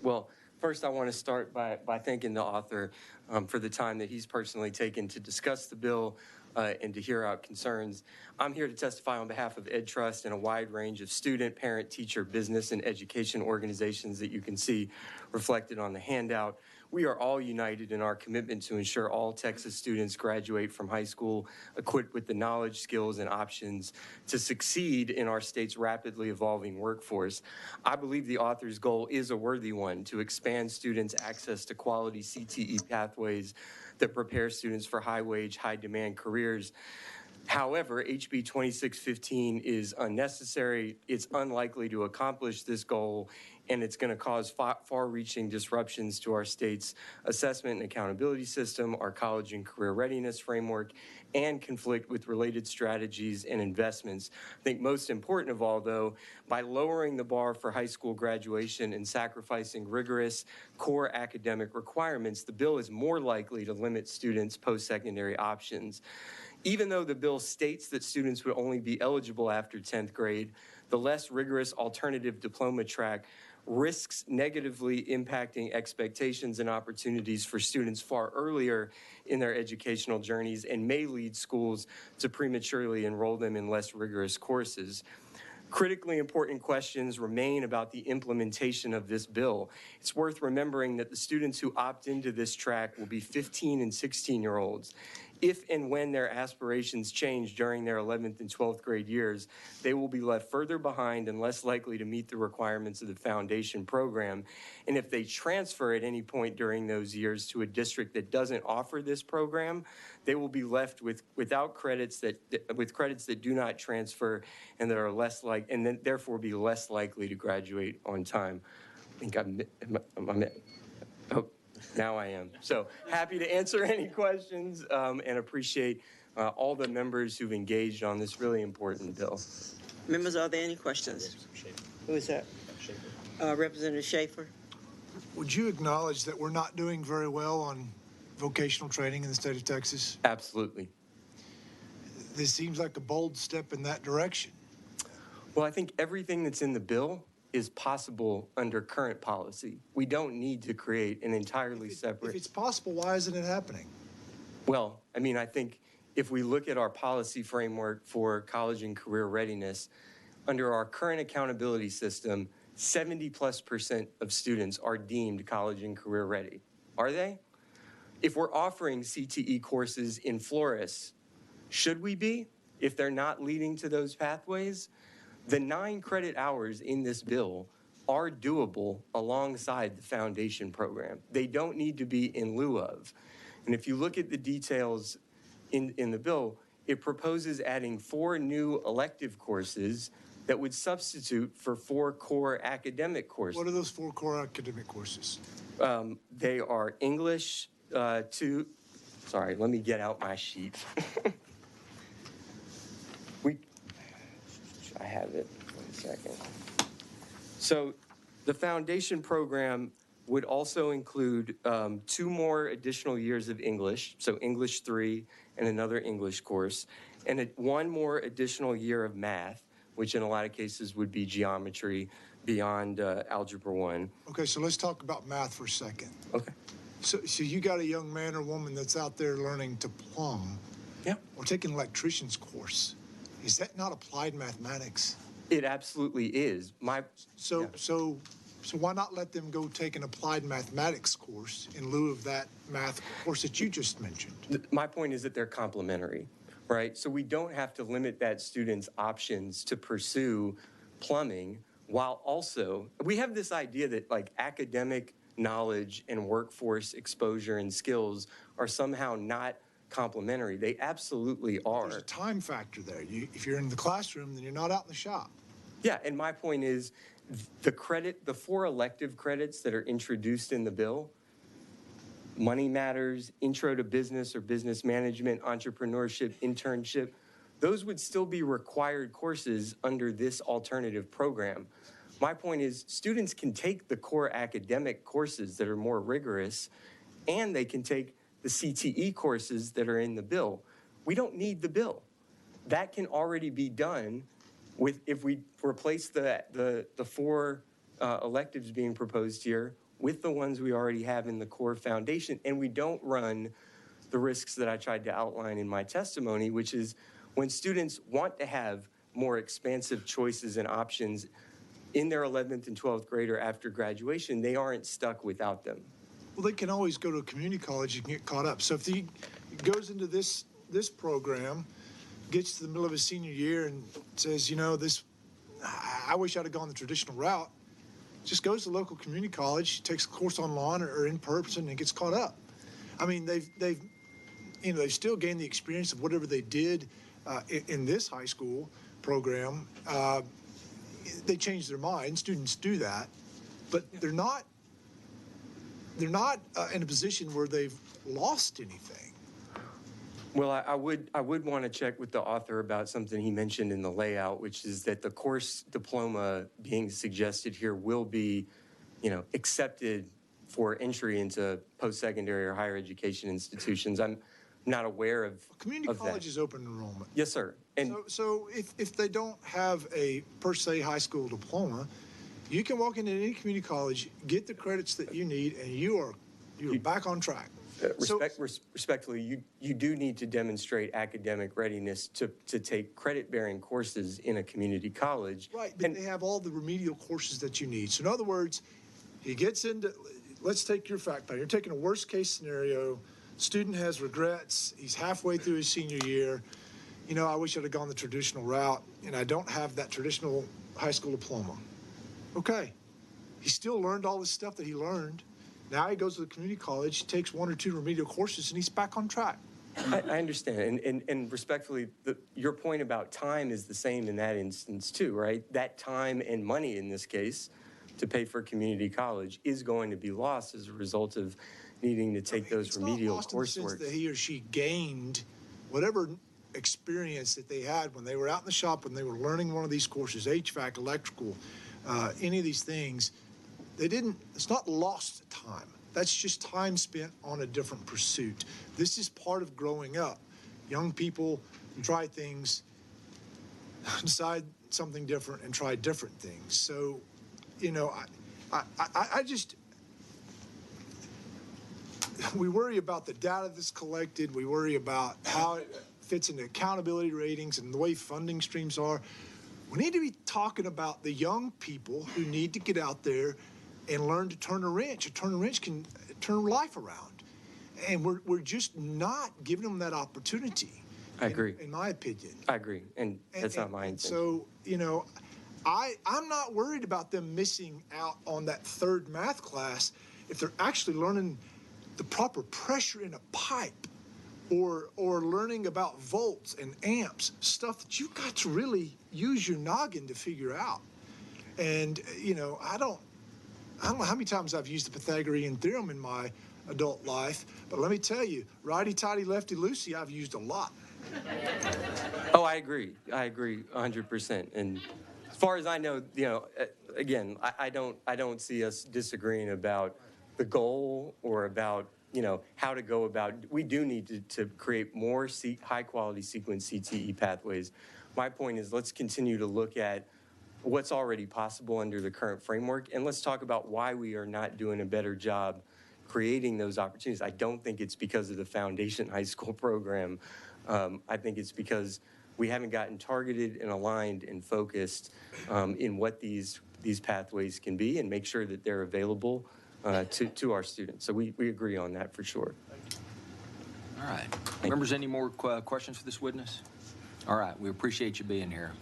Well, first I want to start by thanking the author for the time that he's personally taken to discuss the bill and to hear out concerns. I'm here to testify on behalf of Ed Trust and a wide range of student, parent, teacher, business, and education organizations that you can see reflected on the handout. We are all united in our commitment to ensure all Texas students graduate from high school equipped with the knowledge, skills, and options to succeed in our state's rapidly evolving workforce. I believe the author's goal is a worthy one, to expand students' access to quality CTE pathways that prepare students for high-wage, high-demand careers. However, HB 2615 is unnecessary. It's unlikely to accomplish this goal, and it's going to cause far-reaching disruptions to our state's assessment and accountability system, our college and career readiness framework, and conflict with related strategies and investments. I think most important of all, though, by lowering the bar for high school graduation and sacrificing rigorous core academic requirements, the bill is more likely to limit students' post-secondary options. Even though the bill states that students would only be eligible after 10th grade, the less rigorous alternative diploma track risks negatively impacting expectations and opportunities for students far earlier in their educational journeys and may lead schools to prematurely enroll them in less rigorous courses. Critically important questions remain about the implementation of this bill. It's worth remembering that the students who opt into this track will be 15 and 16-year-olds. If and when their aspirations change during their 11th and 12th grade years, they will be left further behind and less likely to meet the requirements of the foundation program. And if they transfer at any point during those years to a district that doesn't offer this program, they will be left without credits that do not transfer and that are less and then therefore be less likely to graduate on time. I think now I am. So happy to answer any questions and appreciate all the members who've engaged on this really important bill. Members, are there any questions? Who is that? Representative Schaefer. Would you acknowledge that we're not doing very well on vocational training in the state of Texas? Absolutely. This seems like a bold step in that direction. Well, I think everything that's in the bill is possible under current policy. We don't need to create an entirely separate... If it's possible, why isn't it happening? Well, I mean, I think if we look at our policy framework for college and career readiness, under our current accountability system, 70+% of students are deemed college and career ready. Are they? If we're offering CTE courses in Flores, should we be? If they're not leading to those pathways? The 9 credit hours in this bill are doable alongside the foundation program. They don't need to be in lieu of. And if you look at the details in the bill, it proposes adding 4 new elective courses that would substitute for 4 core academic courses. What are those 4 core academic courses? They are English sorry, let me get out my sheet. I have it. Wait a second. So the foundation program would also include 2 more additional years of English, so English 3 and another English course, and 1 more additional year of math, which in a lot of cases would be geometry beyond Algebra 1. Okay, so let's talk about math for a second. Okay. So you got a young man or woman that's out there learning to plumb, yeah, or take an electrician's course. Is that not applied mathematics? It absolutely is. So why not let them go take an applied mathematics course in lieu of that math course that you just mentioned? My point is that they're complementary, right? So we don't have to limit that student's options to pursue plumbing while also, we have this idea that like academic knowledge and workforce exposure and skills are somehow not complementary. They absolutely are. There's a time factor there. If you're in the classroom, then you're not out in the shop. Yeah, and my point is the 4 elective credits that are introduced in the bill, Money Matters, Intro to Business or Business Management, Entrepreneurship, Internship, those would still be required courses under this alternative program. My point is students can take the core academic courses that are more rigorous, and they can take the CTE courses that are in the bill. We don't need the bill. That can already be done if we replace the 4 electives being proposed here with the ones we already have in the core foundation, and we don't run the risks that I tried to outline in my testimony, which is when students want to have more expansive choices and options in their 11th and 12th grade or after graduation, they aren't stuck without them. Well, they can always go to a community college and get caught up. So if he goes into this program, gets to the middle of his senior year and says, I wish I'd have gone the traditional route, just goes to local community college, takes a course online or in person and gets caught up. I mean, they've still gained the experience of whatever they did in this high school program. They change their mind. Students do that, but they're not in a position where they've lost anything. Well, I would want to check with the author about something he mentioned in the layout, which is that the course diploma being suggested here will be, accepted for entry into post-secondary or higher education institutions. I'm not aware of Community college is open enrollment. Yes, sir. And so if they don't have a per se high school diploma, you can walk into any community college, get the credits that you need, and you're back on track. Respectfully, you do need to demonstrate academic readiness to take credit-bearing courses in a community college. Right, but they have all the remedial courses that you need. So in other words, he gets into, let's take your fact pattern. You're taking a worst-case scenario. Student has regrets. He's halfway through his senior year. I wish I'd have gone the traditional route, and I don't have that traditional high school diploma. Okay. He still learned all this stuff that he learned. Now he goes to the community college, takes 1 or 2 remedial courses, and he's back on track. I understand. And respectfully, your point about time is the same in that instance too, right? That time and money in this case to pay for community college is going to be lost as a result of needing to take those remedial coursework. It's not lost in the sense that he or she gained whatever experience that they had when they were out in the shop, when they were learning one of these courses, HVAC, electrical, any of these things. It's not lost time. That's just time spent on a different pursuit. This is part of growing up. Young people try things, decide something different, and try different things. So, I just, we worry about the data that's collected. We worry about how it fits into accountability ratings and the way funding streams are. We need to be talking about the young people who need to get out there and learn to turn a wrench. A turn a wrench can turn life around. And we're just not giving them that opportunity. I agree. In my opinion. I agree. And that's not my intention. So, I'm not worried about them missing out on that third math class if they're actually learning the proper pressure in a pipe or learning about volts and amps, stuff that you've got to really use your noggin to figure out. And, I don't know how many times I've used the Pythagorean theorem in my adult life, but let me tell you, righty-tighty, lefty-loosey, I've used a lot. Oh, I agree 100%. And as far as I know, again, I don't see us disagreeing about the goal or about, how to go about. We do need to create more high-quality sequence CTE pathways. My point is, let's continue to look at what's already possible under the current framework, and let's talk about why we are not doing a better job creating those opportunities. I don't think it's because of the foundation high school program. I think it's because we haven't gotten targeted and aligned and focused in what these pathways can be and make sure that they're available to our students. So we agree on that for sure. All right. Members, any more questions for this witness? All right. We appreciate you being here.